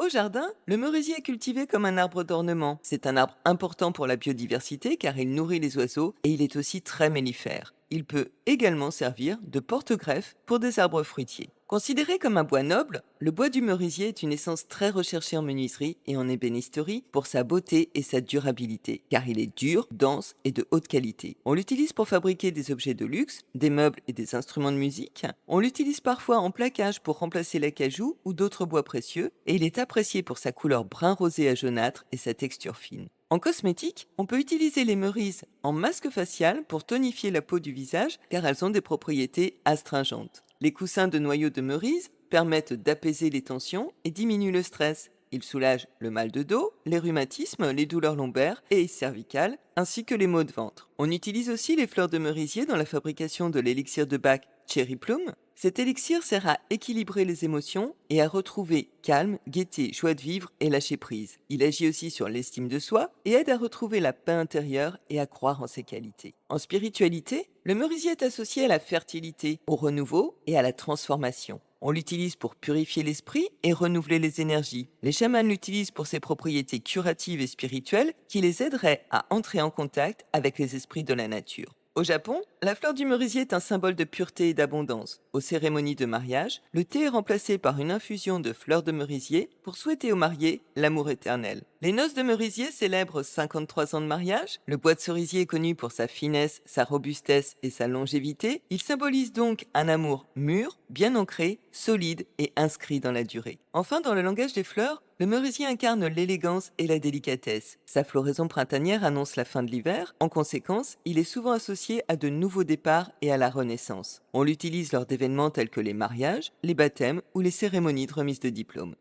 Au jardin, le merisier est cultivé comme un arbre d'ornement. C'est un arbre important pour la biodiversité car il nourrit les oiseaux et il est aussi très mellifère. Il peut également servir de porte-greffe pour des arbres fruitiers. Considéré comme un bois noble, le bois du merisier est une essence très recherchée en menuiserie et en ébénisterie pour sa beauté et sa durabilité, car il est dur, dense et de haute qualité. On l'utilise pour fabriquer des objets de luxe, des meubles et des instruments de musique. On l'utilise parfois en plaquage pour remplacer l'acajou ou d'autres bois précieux, et il est apprécié pour sa couleur brun rosé à jaunâtre et sa texture fine. En cosmétique, on peut utiliser les merises en masque facial pour tonifier la peau du visage car elles ont des propriétés astringentes. Les coussins de noyaux de merise permettent d'apaiser les tensions et diminuent le stress. Ils soulagent le mal de dos, les rhumatismes, les douleurs lombaires et cervicales, ainsi que les maux de ventre. On utilise aussi les fleurs de merisier dans la fabrication de l'élixir de Bach Cherry Plum. Cet élixir sert à équilibrer les émotions et à retrouver calme, gaieté, joie de vivre et lâcher prise. Il agit aussi sur l'estime de soi et aide à retrouver la paix intérieure et à croire en ses qualités. En spiritualité, le merisier est associé à la fertilité, au renouveau et à la transformation. On l'utilise pour purifier l'esprit et renouveler les énergies. Les chamans l'utilisent pour ses propriétés curatives et spirituelles qui les aideraient à entrer en contact avec les esprits de la nature. Au Japon, la fleur du merisier est un symbole de pureté et d'abondance. Aux cérémonies de mariage, le thé est remplacé par une infusion de fleurs de merisier pour souhaiter aux mariés l'amour éternel. Les noces de merisier célèbrent 53 ans de mariage. Le bois de cerisier est connu pour sa finesse, sa robustesse et sa longévité. Il symbolise donc un amour mûr, bien ancré, solide et inscrit dans la durée. Enfin, dans le langage des fleurs, le merisier incarne l'élégance et la délicatesse. Sa floraison printanière annonce la fin de l'hiver. En conséquence, il est souvent associé à de nouveaux départs et à la renaissance. On l'utilise lors d'événements tels que les mariages, les baptêmes ou les cérémonies de remise de diplôme.